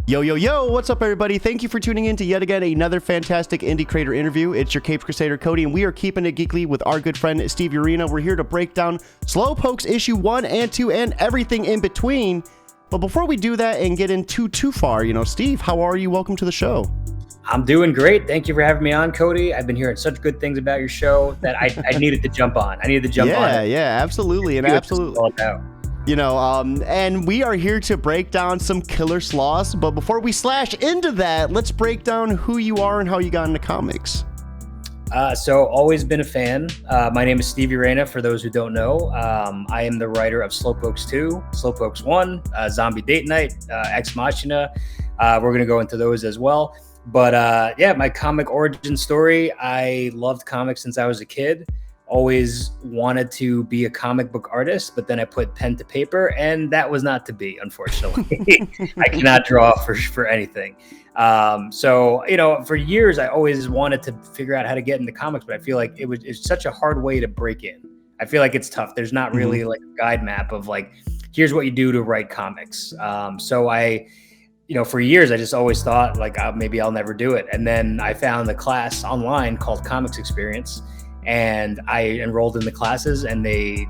Yo, yo, yo, what's up, everybody? Thank you for tuning in to yet again another fantastic indie creator interview. It's your Capes Crusader, Cody, and we are keeping it geekly with our good friend, Steve Urena. We're here to break down Slowpoke's issue 1 and 2 and everything in between. But before we do that and get into too far, Steve, how are you? Welcome to the show. I'm doing great. Thank you for having me on, Cody. I've been hearing such good things about your show that I needed to jump on. I needed to jump on. Yeah, absolutely. And absolutely. And we are here to break down some killer sloths. But before we slash into that, let's break down who you are and how you got into comics. So always been a fan. My name is Steve Urena, for those who don't know. I am the writer of Slowpokes 2, Slowpokes 1, Zombie Date Night, Ex Machina. We're going to go into those as well. But my comic origin story, I loved comics since I was a kid. Always wanted to be a comic book artist, but then I put pen to paper, and that was not to be, unfortunately. I cannot draw for anything. For years, I always wanted to figure out how to get into comics, but I feel like it's such a hard way to break in. I feel like it's tough. There's not really like a guide map of like, here's what you do to write comics. For years, I just always thought like, maybe I'll never do it. And then I found a class online called Comics Experience, and I enrolled in the classes, and they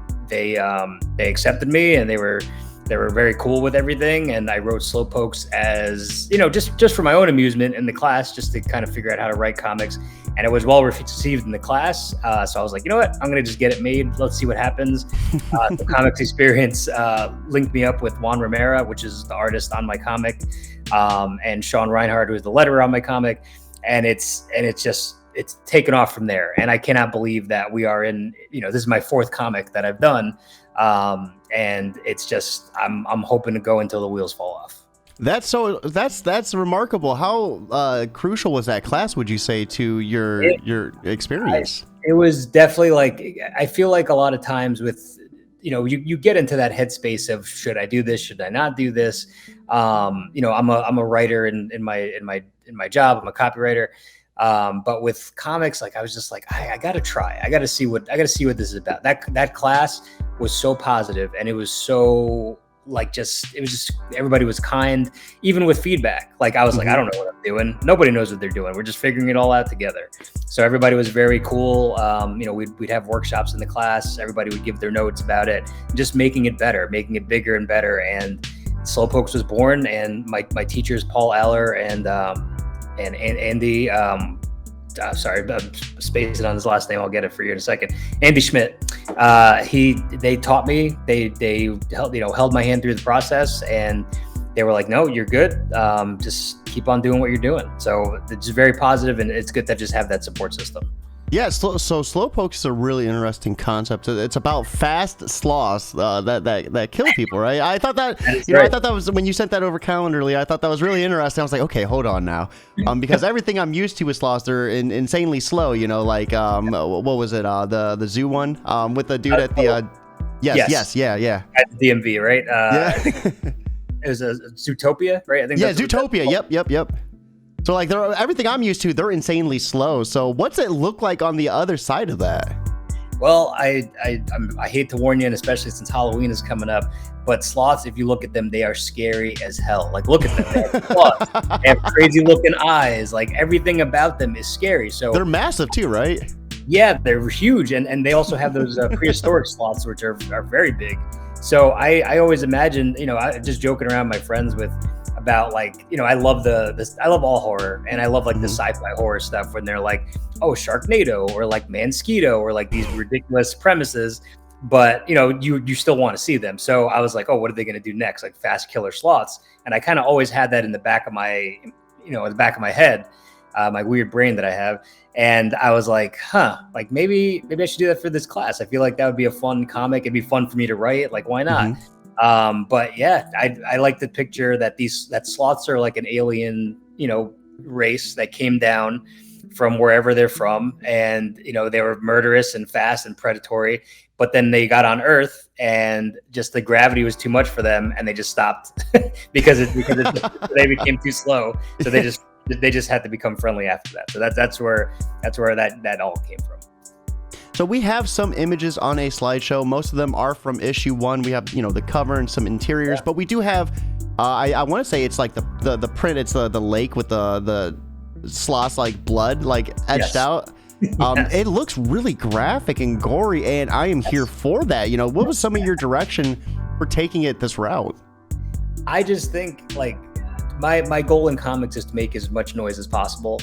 accepted me, and they were very cool with everything. And I wrote Slowpokes as, just for my own amusement in the class, just to kind of figure out how to write comics. And it was well received in the class. So I was like, you know what, I'm going to just get it made. Let's see what happens. The Comics Experience linked me up with Juan Romera, which is the artist on my comic, and Sean Rinehart, who is the letterer on my comic. And it's taken off from there. And I cannot believe that we are in, this is my 4th comic that I've done. And it's just, I'm hoping to go until the wheels fall off. That's remarkable. How crucial was that class, would you say, to your experience? It was definitely like, I feel like a lot of times with, you get into that headspace of, should I do this? Should I not do this? I'm a writer in my job. I'm a copywriter. But with comics, like I was just like, I gotta try. I gotta see what this is about. That class was so positive, and it was so everybody was kind, even with feedback. Like I was like, I don't know what I'm doing. Nobody knows what they're doing. We're just figuring it all out together. So everybody was very cool. We'd have workshops in the class. Everybody would give their notes about it, just making it better, making it bigger and better. And Slowpokes was born, and my teachers, Paul Aller and Andy, sorry, I'm spacing on his last name. I'll get it for you in a second. Andy Schmidt. They taught me. They held my hand through the process, and they were like, "No, you're good. Just keep on doing what you're doing." So it's very positive, and it's good to just have that support system. Yeah, so Slowpoke is a really interesting concept. It's about fast sloths that kill people, right? I thought that I thought that was, when you sent that over Calendarly, I thought that was really interesting. I was like, okay, hold on now, because everything I'm used to with sloths, they're insanely slow. What was it? The zoo one with the dude at the yes, yeah, at the DMV, right? Yeah, it was a Zootopia, right? I think. Yeah, Zootopia. Yep. So like everything I'm used to, they're insanely slow. So what's it look like on the other side of that? Well, I hate to warn you, and especially since Halloween is coming up, but sloths, if you look at them, they are scary as hell. Like, look at them. They have claws. They have crazy looking eyes. Like, everything about them is scary. So they're massive too, right? Yeah, they're huge. And they also have those prehistoric sloths, which are very big. So I always imagine, just joking around with my friends about I love I love all horror, and I love like the sci-fi horror stuff when they're like, oh, Sharknado or like Mansquito or like these ridiculous premises, but you still want to see them. So I was like, oh, what are they going to do next? Like fast killer sloths. And I kind of always had that in the back of my, head, my weird brain that I have. And I was like, like maybe I should do that for this class. I feel like that would be a fun comic. It'd be fun for me to write. Like, why not? But yeah, I like the picture that sloths are like an alien, race that came down from wherever they're from. And, they were murderous and fast and predatory, but then they got on Earth and just the gravity was too much for them. And they just stopped because they became too slow. So they just had to become friendly after that. So that's where that all came from. So we have some images on a slideshow. Most of them are from issue 1. We have, the cover and some interiors, but we do have I want to say it's like the print. It's the lake with the sloths like blood like etched Yes. out. Yes. It looks really graphic and gory, and I am here for that. You know, what was some of your direction for taking it this route? I just think like my goal in comics is to make as much noise as possible.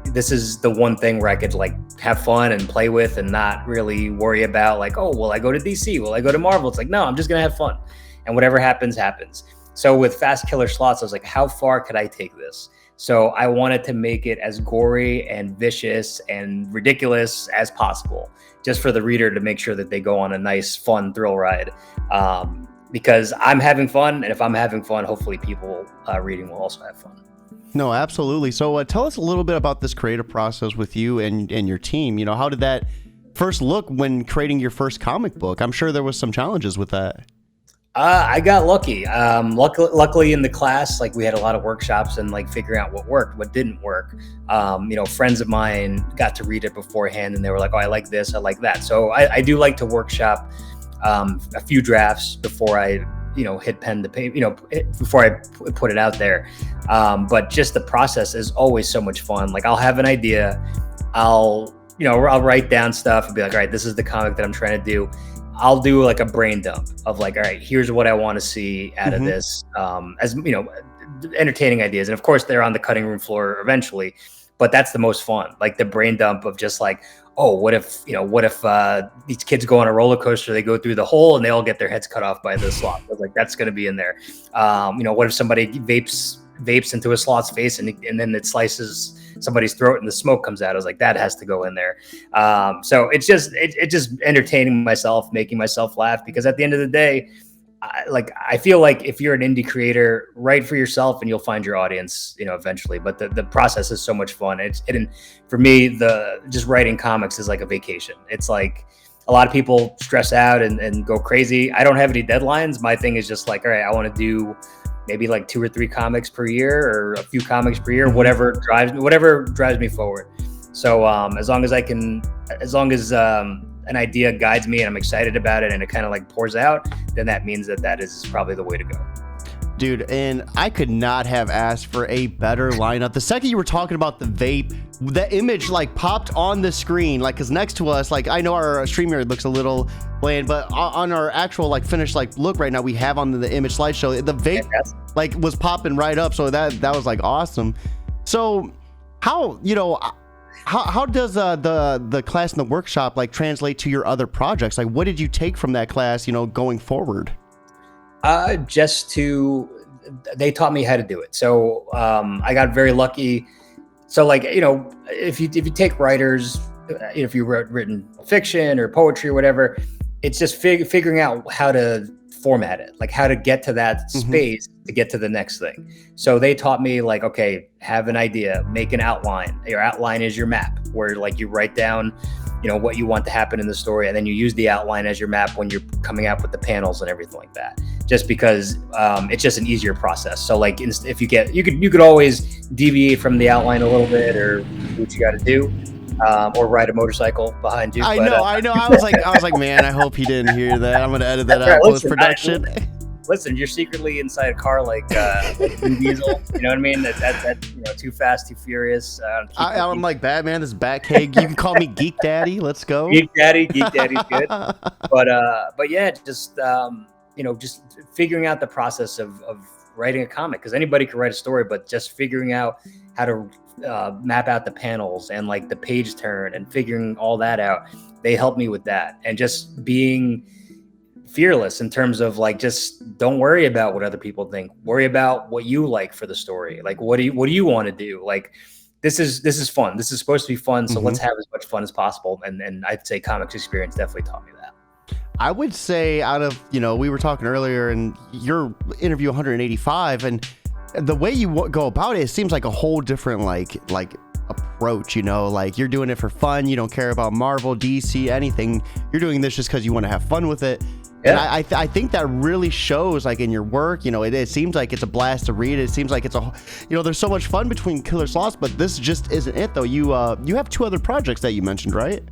This is the one thing where I could like have fun and play with and not really worry about like, oh, will I go to DC? Will I go to Marvel? It's like, no, I'm just going to have fun. And whatever happens, happens. So with Fast Killer Sloths, I was like, how far could I take this? So I wanted to make it as gory and vicious and ridiculous as possible, just for the reader to make sure that they go on a nice, fun thrill ride. Because I'm having fun, and if I'm having fun, hopefully people reading will also have fun. No, absolutely. So tell us a little bit about this creative process with you and your team. You know, how did that first look when creating your first comic book? I'm sure there was some challenges with that. I got lucky. Luckily in the class, like we had a lot of workshops and like figuring out what worked, what didn't work. You know, friends of mine got to read it beforehand and they were like, oh, I like this, I like that. So I do like to workshop a few drafts before I, you know, hit pen to paper, you know, before I put it out there. But just the process is always so much fun. Like I'll have an idea, I'll write down stuff and be like, all right, this is the comic that I'm trying to do. I'll do like a brain dump of like, all right, here's what I want to see out of this, as you know, entertaining ideas. And of course they're on the cutting room floor eventually, but that's the most fun. Like the brain dump of just like, oh, what if these kids go on a roller coaster, they go through the hole and they all get their heads cut off by the sloth. I was like, that's going to be in there. You know, what if somebody vapes into a sloth's face and then it slices somebody's throat and the smoke comes out? I was like, that has to go in there. So it's just entertaining myself, making myself laugh, because at the end of the day, I feel like if you're an indie creator, write for yourself and you'll find your audience, you know, eventually. But the process is so much fun. For me, just writing comics is like a vacation. It's like a lot of people stress out and go crazy. I don't have any deadlines. My thing is just like, all right, I want to do maybe like 2 or 3 comics per year or a few comics per year, whatever drives me forward. So as long as an idea guides me and I'm excited about it and it kind of like pours out, then that means that is probably the way to go. Dude, and I could not have asked for a better lineup. The second you were talking about the vape, the image like popped on the screen, like, cause next to us, like I know our StreamYard looks a little bland, but on our actual like finished like look right now, we have on the image slideshow, the vape like was popping right up. So that was like awesome. So how, you know, how does the class in the workshop like translate to your other projects? Like what did you take from that class, you know, going forward? They taught me how to do it. So I got very lucky. So like, you know, if you take writers, if you written fiction or poetry or whatever, it's just figuring out how to format it, like how to get to that space to get to the next thing. So they taught me like, okay, have an idea, make an outline. Your outline is your map, where like you write down, you know, what you want to happen in the story, and then you use the outline as your map when you're coming out with the panels and everything like that. Just because it's just an easier process. So like if you could always deviate from the outline a little bit or do what you got to do. Or ride a motorcycle behind you. I know. I was like, man, I hope he didn't hear that. I'm gonna edit that out post production. Listen, you're secretly inside a car like Vin Diesel. You know what I mean? That you know, Too Fast, Too Furious. I'm like Batman. This Batcave. You can call me Geek Daddy. Let's go. Geek Daddy's good. But yeah, just you know, just figuring out the process of writing a comic, because anybody can write a story, but just figuring out how to map out the panels and like the page turn and figuring all that out, they helped me with that. And just being fearless in terms of like, just don't worry about what other people think, worry about what you like for the story. Like, what do you want to do? Like, this is fun. This is supposed to be fun. So let's have as much fun as possible. And I'd say comics experience definitely taught me that. I would say out of, you know, we were talking earlier and your interview 185, and the way you go about it, it seems like a whole different like approach, you know, like you're doing it for fun. You don't care about Marvel, DC, anything. You're doing this just because you want to have fun with it. Yeah. And I think that really shows like in your work. You know, it seems like it's a blast to read. It seems like it's there's so much fun between Killer Sloths, but this just isn't it though. You have 2 other projects that you mentioned, right?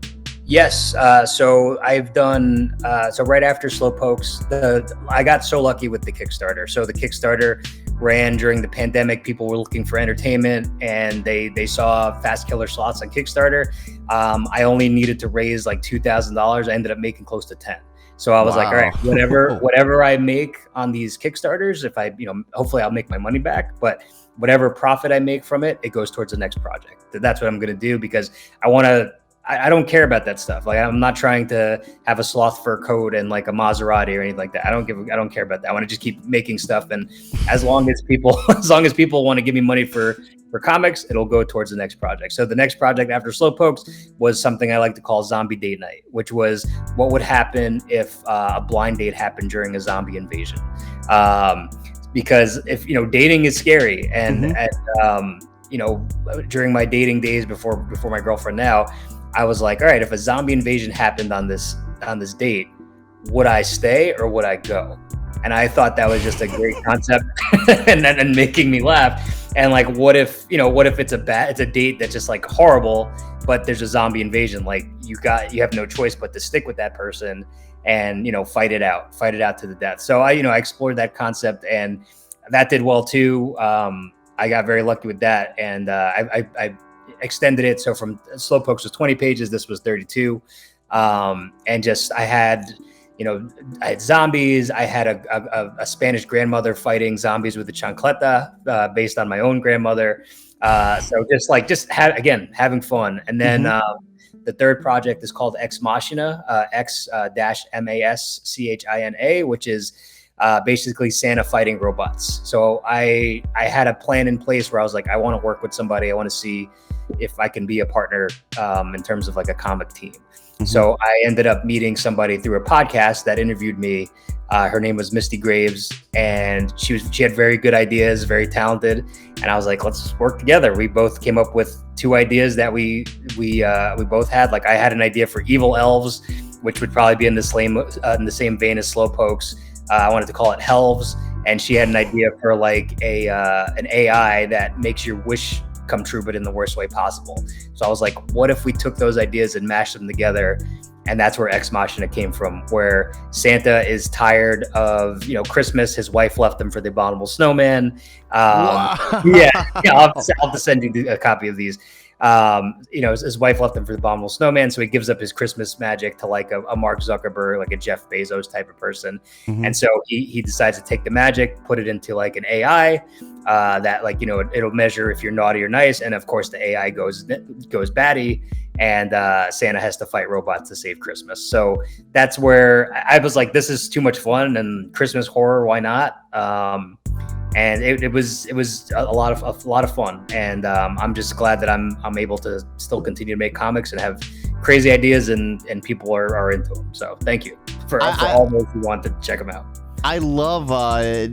Yes. So I've done, so right after Slowpokes, I got so lucky with the Kickstarter. So the Kickstarter ran during the pandemic. People were looking for entertainment and they saw Fast Killer Sloths on Kickstarter. I only needed to raise like $2,000. I ended up making close to 10. So I was like, all right, whatever I make on these Kickstarters, if I, hopefully I'll make my money back, but whatever profit I make from it, it goes towards the next project. That's what I'm going to do, because I don't care about that stuff. Like, I'm not trying to have a sloth fur coat and like a Maserati or anything like that. I don't care about that. I want to just keep making stuff. And as long as people want to give me money for comics, it'll go towards the next project. So the next project after Slowpokes was something I like to call Zombie Date Night, which was what would happen if a blind date happened during a zombie invasion. Because if, dating is scary, and during my dating days before my girlfriend now, I was like, all right, if a zombie invasion happened on this date, would I stay or would I go? And I thought that was just a great concept and making me laugh. And like, what if it's a date that's just like horrible, but there's a zombie invasion? Like, you have no choice but to stick with that person and, fight it out to the death. So I explored that concept, and that did well too. I got very lucky with that. And I extended it. So from Slowpokes was 20 pages, this was 32. And just, I had zombies. I had a Spanish grandmother fighting zombies with a chancleta, based on my own grandmother. So having fun. And then the third project is called Ex Machina, X-MASCHINA, which is basically Santa fighting robots. So I had a plan in place where I was like, I want to work with somebody. I want to see if I can be a partner in terms of like a comic team. So I ended up meeting somebody through a podcast that interviewed me. Her name was Misty Graves, and she had very good ideas, very talented. And I was like, let's work together. We both came up with 2 ideas that we both had. Like, I had an idea for evil elves, which would probably be in the same vein as Slowpokes. I wanted to call it Helves, and she had an idea for like an AI that makes your wish come true, but in the worst way possible. So I was like, what if we took those ideas and mashed them together? And that's where Ex Machina came from, where Santa is tired of, Christmas. His wife left him for the abominable snowman. Wow. I'll have to send you a copy of these. His wife left him for the abominable snowman, so he gives up his Christmas magic to like a Mark Zuckerberg, like a Jeff Bezos type of person. And so he decides to take the magic, put it into like an AI that like, it'll measure if you're naughty or nice. And of course the AI goes batty, and Santa has to fight robots to save Christmas. So that's where I was like, this is too much fun, and Christmas horror, why not? And it was a lot of fun, and I'm just glad that I'm able to still continue to make comics and have crazy ideas, and people are into them. So thank you for all those who want to check them out. I love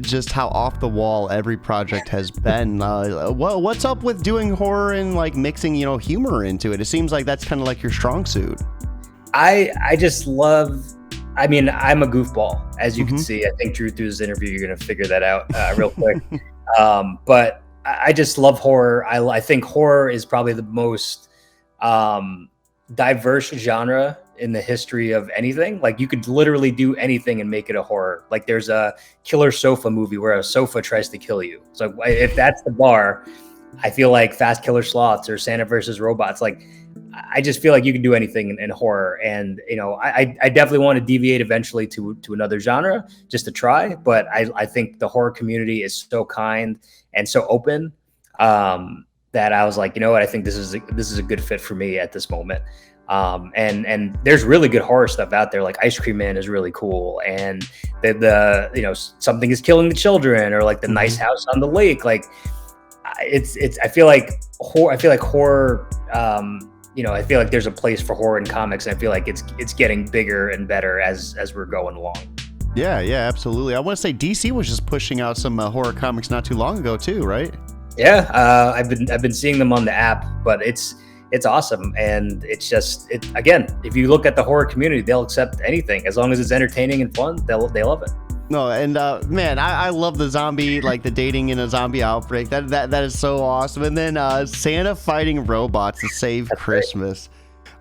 just how off the wall every project has been. What's up with doing horror and like mixing humor into it? It seems like that's kind of like your strong suit. I just love. I mean, I'm a goofball, as you can see. I think through this interview, you're going to figure that out real quick. But I just love horror. I think horror is probably the most diverse genre in the history of anything. Like, you could literally do anything and make it a horror. Like, there's a Killer Sofa movie where a sofa tries to kill you. So if that's the bar, I feel like Fast Killer Sloths or Santa versus Robots, like, I just feel like you can do anything in horror. And, I definitely want to deviate eventually to another genre just to try. But I think the horror community is so kind and so open that I was like, I think this is a good fit for me at this moment. And there's really good horror stuff out there. Like Ice Cream Man is really cool. And the Something is Killing the Children, or like The Nice House on the Lake. Like, I feel like horror, I feel like there's a place for horror in comics, and I feel like it's getting bigger and better as we're going along. Yeah, absolutely. I want to say DC was just pushing out some horror comics not too long ago too, right? Yeah, I've been seeing them on the app, but it's awesome, and again, if you look at the horror community, they'll accept anything as long as it's entertaining and fun. They love it. No, and man, I love the zombie, like the dating in a zombie outbreak. That is so awesome. And then Santa fighting robots to save Christmas.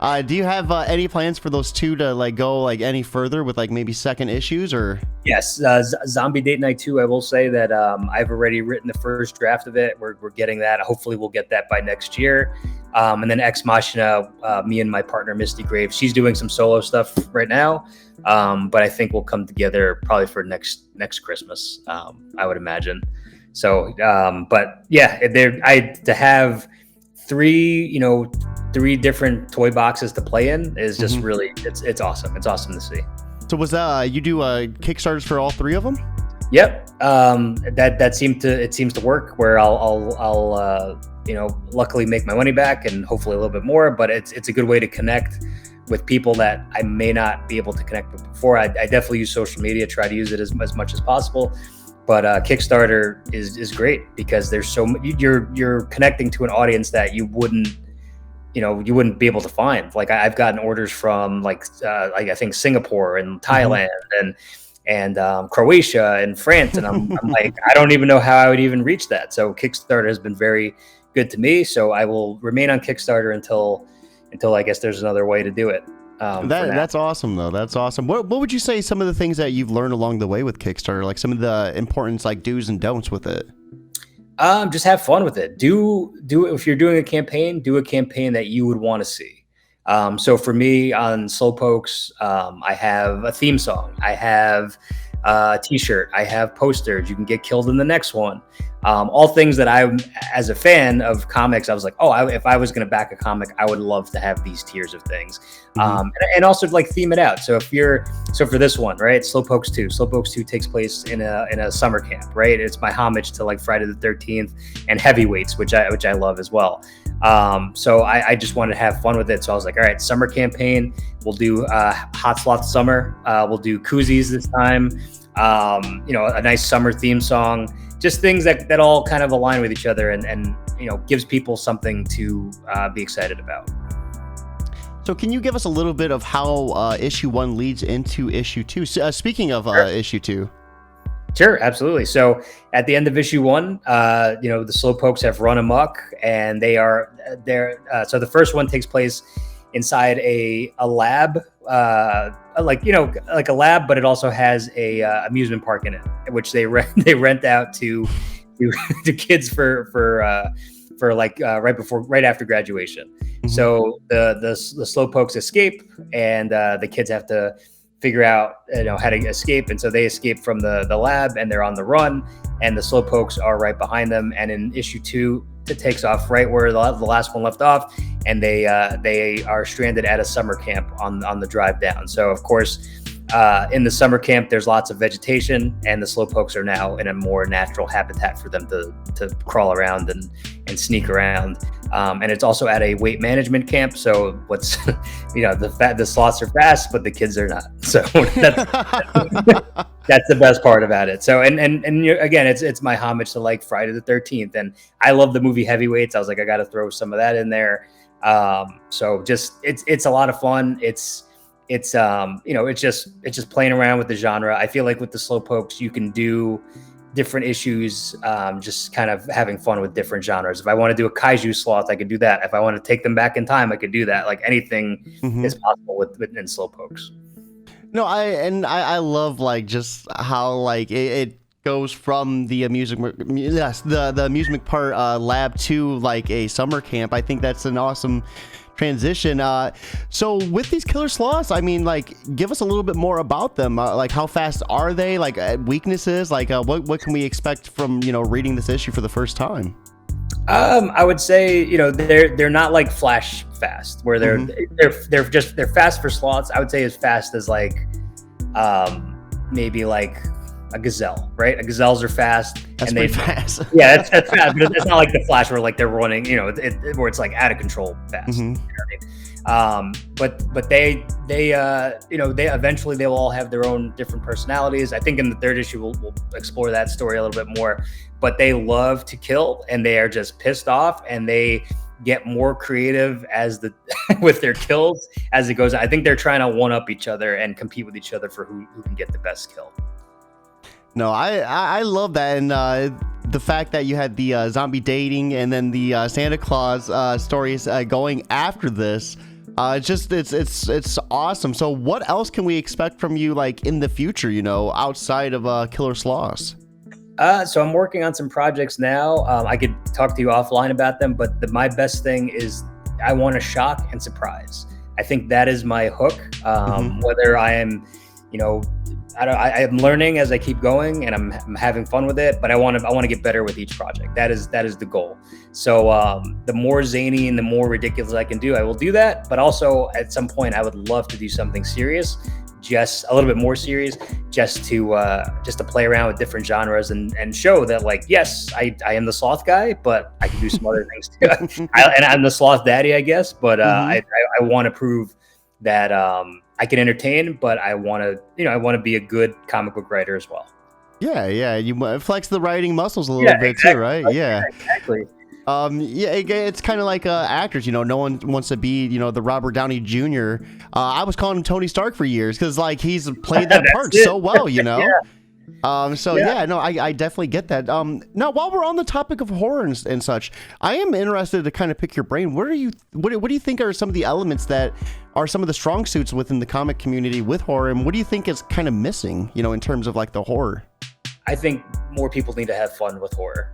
Do you have any plans for those two to like go like any further with like maybe second issues or? Yes, Zombie Date Night 2. I will say that I've already written the first draft of it. We're getting that. Hopefully, we'll get that by next year. And then Ex Machina, me and my partner Misty Graves. She's doing some solo stuff right now, but I think we'll come together probably for next Christmas. I would imagine. So, but yeah, to have three different toy boxes to play in is just really it's awesome. It's awesome to see. So was you do Kickstarters for all three of them? Yep. That seems to work where I'll luckily make my money back and hopefully a little bit more, but it's a good way to connect with people that I may not be able to connect with before. I definitely use social media, try to use it as much as possible. But Kickstarter is great because there's you're connecting to an audience that you wouldn't be able to find. Like I've gotten orders from I think Singapore and Thailand and Croatia and France, and I'm like, I don't even know how I would even reach that. So Kickstarter has been very good to me. So I will remain on Kickstarter until I guess there's another way to do it. That's awesome though. That's awesome. What would you say some of the things that you've learned along the way with Kickstarter, like some of the importance, like do's and don'ts with it? Just have fun with it. Do if you're doing a campaign, do a campaign that you would want to see. So for me on Slowpokes, I have a theme song. I have a t-shirt. I have posters. You can get killed in the next one. All things that I, as a fan of comics, I was like, if I was going to back a comic, I would love to have these tiers of things. And also like theme it out. So for this one, right, Slowpokes 2 takes place in a summer camp, right? It's my homage to like Friday the 13th and Heavyweights, which I love as well. So I just wanted to have fun with it. So I was like, all right, summer campaign, we'll do Hot Sloth Summer. We'll do koozies this time. A nice summer theme song, just things that all kind of align with each other and gives people something to be excited about. So can you give us a little bit of how issue 1 leads into issue 2? Speaking of Sure. Issue 2. Sure, absolutely. So at the end of issue 1, the Slowpokes have run amok, and so the first one takes place inside a lab, like a lab, but it also has a amusement park in it, which they rent out to kids for right after graduation. So the Slowpokes escape, and the kids have to figure out how to escape, and so they escape from the lab and they're on the run, and the Slowpokes are right behind them. And in issue 2, it takes off right where the last one left off, and they are stranded at a summer camp on the drive down. So of course, in the summer camp, there's lots of vegetation, and the Slowpokes are now in a more natural habitat for them to crawl around and sneak around. And it's also at a weight management camp. So what's the sloths are fast, but the kids are not. So that's the best part about it. So and again, it's my homage to like Friday the 13th, and I love the movie Heavyweights. I was like, I got to throw some of that in there. So just it's a lot of fun. It's just playing around with the genre. I feel like with the Slowpokes, you can do different issues, just kind of having fun with different genres. If I want to do a kaiju sloth, I could do that. If I want to take them back in time, I could do that. Like anything is possible within Slowpokes. No, I love like just how like it goes from the amusement park lab to like a summer camp. I think that's an awesome transition. So with these killer sloths, I mean, like, give us a little bit more about them. Like, how fast are they? Like, weaknesses? Like, what can we expect from reading this issue for the first time? I would say they're not like flash fast, where they're fast for sloths. I would say as fast as like maybe like a gazelle, right? Gazelles are fast. That's pretty fast. Yeah, that's fast, but it's not like the Flash where like they're running, where it's like out of control fast. You know what I mean? But they eventually they will all have their own different personalities. I think in the third issue we'll explore that story a little bit more. But they love to kill, and they are just pissed off, and they get more creative with their kills as it goes. I think they're trying to one up each other and compete with each other for who can get the best kill. No, I love that, and the fact that you had the zombie dating and then the Santa Claus stories going after this. It's awesome. So what else can we expect from you, like in the future, outside of Killer Sloths? So I'm working on some projects now. I could talk to you offline about them, but my best thing is I want to shock and surprise. I think that is my hook. Whether I am, I am learning as I keep going, and I'm having fun with it. But I want to get better with each project. That is the goal. So the more zany and the more ridiculous I can do, I will do that. But also at some point, I would love to do something serious, just a little bit more serious, just to play around with different genres and show that, like, yes, I am the sloth guy, but I can do some other things too. And I'm the sloth daddy, I guess. But I want to prove that I can entertain, but I want to be a good comic book writer as well. Yeah. You flex the writing muscles a little bit too, right? Yeah, exactly. It's kind of like actors. No one wants to be, the Robert Downey Jr. I was calling him Tony Stark for years because, like, he's played that part so well, Yeah. I definitely get that. Now, while we're on the topic of horror and such, I am interested to kind of pick your brain. What do you think are some of the elements that are some of the strong suits within the comic community with horror, and what do you think is kind of missing, in terms of like the horror? I think more people need to have fun with horror.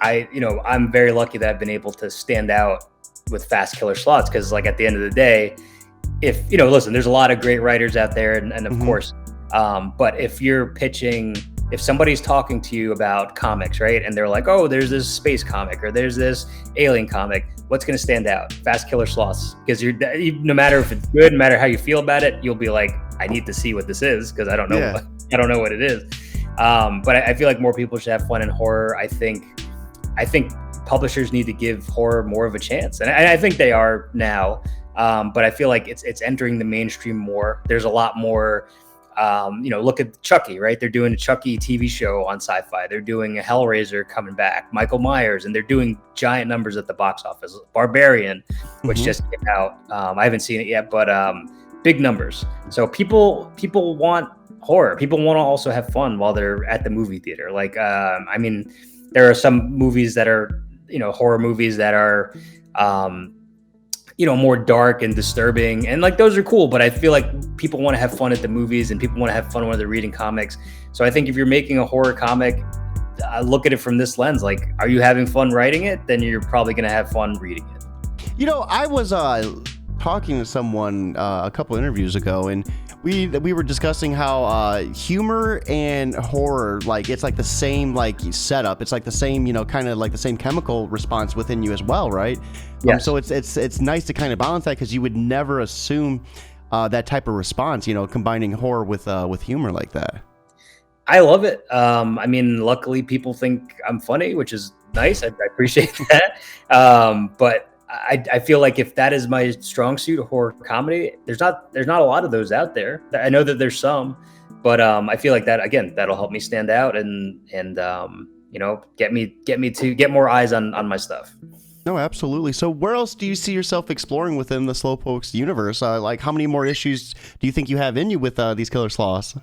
I'm very lucky that I've been able to stand out with Fast Killer Sloths, because, like, at the end of the day, if listen, there's a lot of great writers out there, and of course, but if somebody's talking to you about comics, right, and they're like, oh, there's this space comic or there's this alien comic, what's going to stand out? Fast Killer Sloths, because no matter if it's good, no matter how you feel about it, you'll be like, I need to see what this is, because I don't know what it is. But I feel like more people should have fun in horror. I think publishers need to give horror more of a chance, and I think they are now. But I feel like it's entering the mainstream more. There's a lot more. Look at Chucky, right? They're doing a Chucky TV show on Sci-Fi. They're doing a Hellraiser coming back, Michael Myers, and they're doing giant numbers at the box office. Barbarian, which just came out. I haven't seen it yet, but big numbers. So people want horror. People want to also have fun while they're at the movie theater. Like, there are some movies that are, horror movies that are, more dark and disturbing, and like those are cool. But I feel like people want to have fun at the movies, and people want to have fun when they're reading comics. So I think if you're making a horror comic, look at it from this lens. Like, are you having fun writing it? Then you're probably going to have fun reading it. I was talking to someone a couple interviews ago, and we were discussing how humor and horror, like, it's like the same like setup. It's like the same, kind of like the same chemical response within you as well, right? Yes. So it's nice to kind of balance that, because you would never assume that type of response, combining horror with humor like that. I love it. Luckily people think I'm funny, which is nice. I appreciate that. But I feel like if that is my strong suit, horror comedy, there's not a lot of those out there. I know that there's some, but I feel like that, again, that'll help me stand out and get me to get more eyes on my stuff. No, absolutely. So where else do you see yourself exploring within the Slowpokes universe? Like, how many more issues do you think you have in you with these Killer Sloths?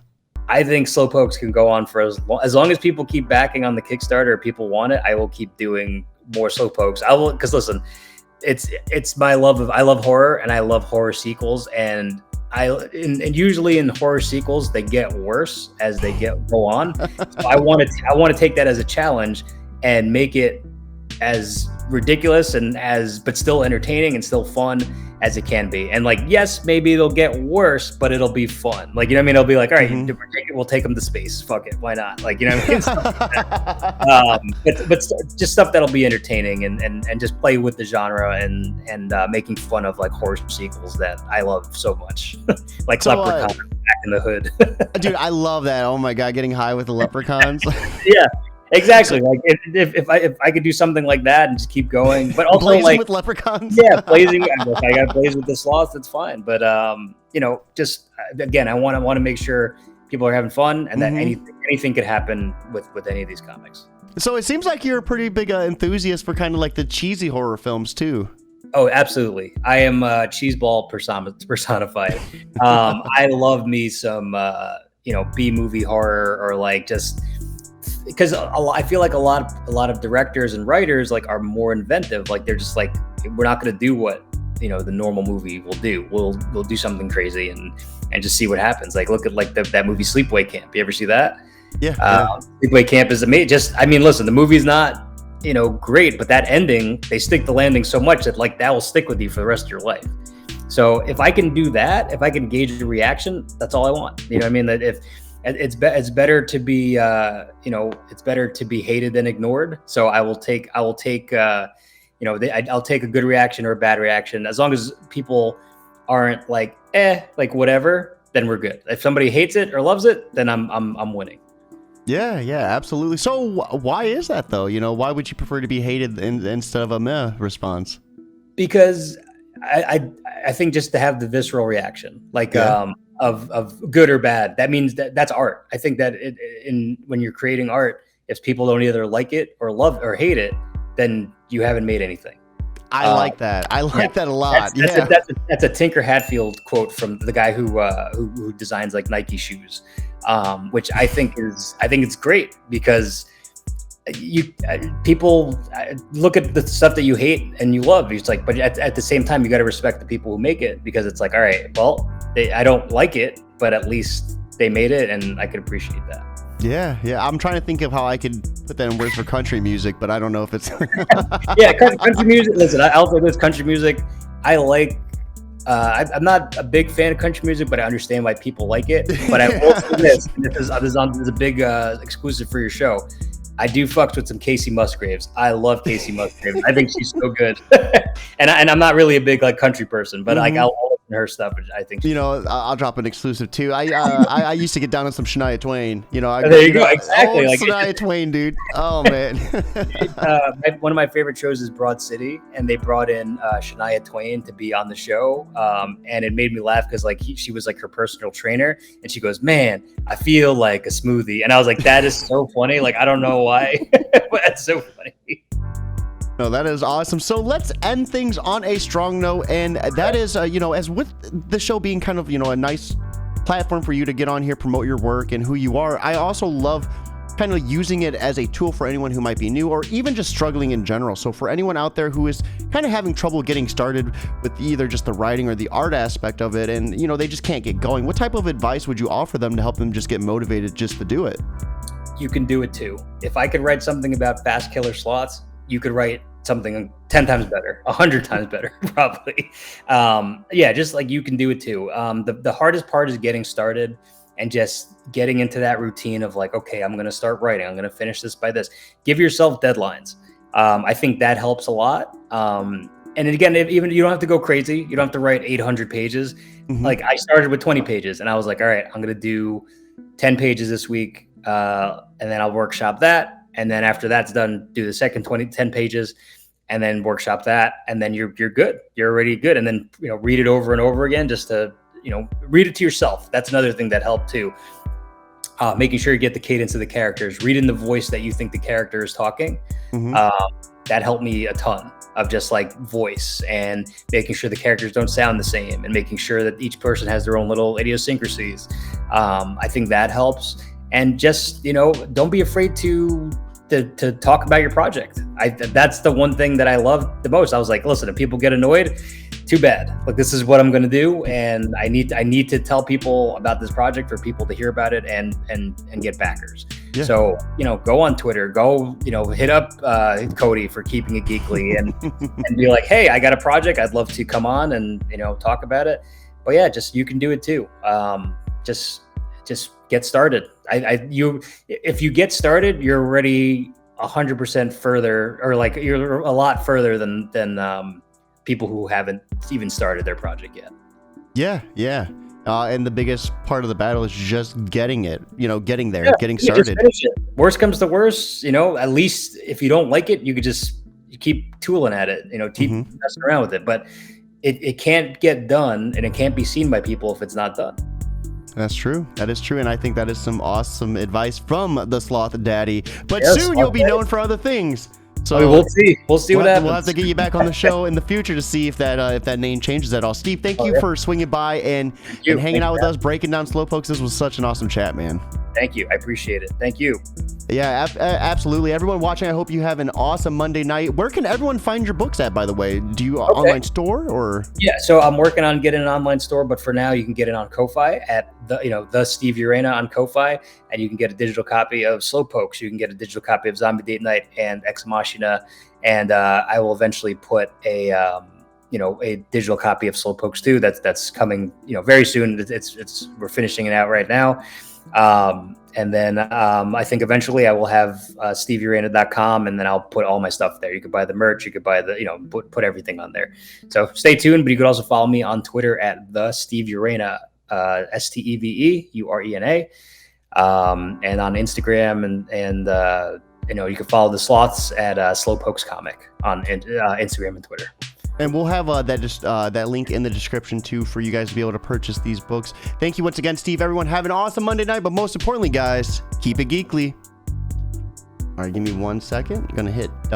I think Slowpokes can go on for as long as people keep backing on the Kickstarter, people want it. I will keep doing more Slowpokes. I will, because listen, it's my love I love horror, and I love horror sequels, and usually in horror sequels they get worse as they go on. So I want to take that as a challenge and make it as ridiculous but still entertaining and still fun as it can be. And like, yes, maybe it'll get worse, but it'll be fun. Like, it'll be like, all right, we'll take them to space. Fuck it, why not? Like, but just stuff that'll be entertaining and just play with the genre and making fun of like horror sequels that I love so much, like Leprechaun Back in the Hood. Dude, I love that. Oh my god, getting high with the leprechauns. Yeah. Exactly. Like if I could do something like that and just keep going, but also blazing like with leprechauns. Yeah, blazing. I got to blaze with the sloths. That's fine. But just again, I want to make sure people are having fun, and that anything could happen with any of these comics. So it seems like you're a pretty big enthusiast for kind of like the cheesy horror films too. Oh, absolutely. I am cheeseball personified. I love me some B movie horror, or like just. Because I feel like a lot of directors and writers like are more inventive. Like, they're just like, we're not going to do what the normal movie will do. We'll do something crazy and just see what happens. Like look at like that movie Sleepaway Camp. You ever see that? Yeah. Sleepaway Camp is amazing. Listen, the movie's not great, but that ending, they stick the landing so much that like that will stick with you for the rest of your life. So if I can do that, if I can gauge the reaction, that's all I want. You know what I mean? That if it's better to be it's better to be hated than ignored. So I'll take a good reaction or a bad reaction, as long as people aren't like like whatever, then we're good. If somebody hates it or loves it, then I'm winning. Yeah, absolutely. So why is that though? Why would you prefer to be hated instead of a meh response? Because I think just to have the visceral reaction, like of good or bad, that means that's art. I think that when you're creating art, if people don't either like it or love or hate it, then you haven't made anything. I like that. I like that a lot. That's a Tinker Hatfield quote from the guy who designs like Nike shoes, which I think it's great because people look at the stuff that you hate and you love. It's like, but at the same time, you got to respect the people who make it, because it's like, all right, well, I don't like it, but at least they made it, and I could appreciate that. Yeah. I'm trying to think of how I could put that in words for country music, but I don't know if it's. Country music. Listen, I'll say this: country music. I like. I'm not a big fan of country music, but I understand why people like it. But I will say this: this is a big exclusive for your show. I do fucks with some Casey Musgraves. I love Casey Musgraves. I think she's so good. and I'm not really a big like country person, but like I'll listen to her stuff. I think I'll drop an exclusive too. I used to get down on some Shania Twain. There you go. Exactly. Like Shania Twain, dude. Oh man. One of my favorite shows is Broad City, and they brought in Shania Twain to be on the show, and it made me laugh because like she was like her personal trainer, and she goes, "Man, I feel like a smoothie," and I was like, "That is so funny." Like I don't know why, but that's so funny. No, that is awesome. So let's end things on a strong note, and that is, as with the show being kind of, a nice platform for you to get on here, promote your work and who you are. I also love kind of using it as a tool for anyone who might be new or even just struggling in general. So for anyone out there who is kind of having trouble getting started with either just the writing or the art aspect of it, and, they just can't get going, what type of advice would you offer them to help them just get motivated just to do it? You can do it too. If I could write something about fast killer sloths, you could write something 10 times better, 100 times better, probably. Just like you can do it too. The hardest part is getting started and just getting into that routine of like, okay, I'm going to start writing. I'm going to finish this by this. Give yourself deadlines. I think that helps a lot. And again, even you don't have to go crazy. You don't have to write 800 pages. Like I started with 20 pages and I was like, all right, I'm going to do 10 pages this week. And then I'll workshop that. And then after that's done, do the second 10 pages and then workshop that. And then you're good. You're already good. And then, read it over and over again, just to, read it to yourself. That's another thing that helped too. Making sure you get the cadence of the characters, reading the voice that you think the character is talking. That helped me a ton, of just like voice and making sure the characters don't sound the same and making sure that each person has their own little idiosyncrasies. I think that helps. And just, don't be afraid to talk about your project. That's the one thing that I love the most. I was like, listen, if people get annoyed, too bad. Like, this is what I'm going to do. And I need to tell people about this project for people to hear about it and get backers. Yeah. So, go on Twitter, hit up Cody for Keeping It Geekly and be like, hey, I got a project. I'd love to come on and, talk about it. But yeah, you can do it too. Just get started. If you get started, you're already 100% further, or like you're a lot further than people who haven't even started their project yet. Yeah. And the biggest part of the battle is just getting it, getting there, getting started. Worst comes to worst, at least if you don't like it, you could just keep tooling at it, keep messing around with it. But it can't get done and it can't be seen by people if it's not done. That's true. That is true. And I think that is some awesome advice from the Sloth Daddy. But soon you'll be known for other things. So we'll see. We'll see what happens. We'll have to get you back on the show in the future to see if that name changes at all. Steve, thank you for swinging by and hanging out with us, breaking down Slowpokes. This was such an awesome chat, man. Thank you. I appreciate it. Thank you. Yeah, absolutely. Everyone watching, I hope you have an awesome Monday night. Where can everyone find your books at, by the way? Do you online store or? Yeah, so I'm working on getting an online store, but for now you can get it on Ko-Fi at the Steve Urena on Ko-Fi, and you can get a digital copy of Slowpokes. You can get a digital copy of Zombie Date Night and Ex Machina, and I will eventually put a digital copy of Slowpokes too. That's coming very soon. We're finishing it out right now. And then I think eventually I will have steveurena.com, and then I'll put all my stuff there. You could buy the merch, you could buy the, put everything on there. So stay tuned, but you could also follow me on Twitter at the Steve Urena, SteveUrena, and on Instagram, and you can follow the sloths at Slowpokes Comic on Instagram and Twitter. And we'll have that link in the description too for you guys to be able to purchase these books. Thank you once again, Steve. Everyone, have an awesome Monday night, but most importantly, guys, keep it geekly. All right, give me 1 second. I'm gonna hit done.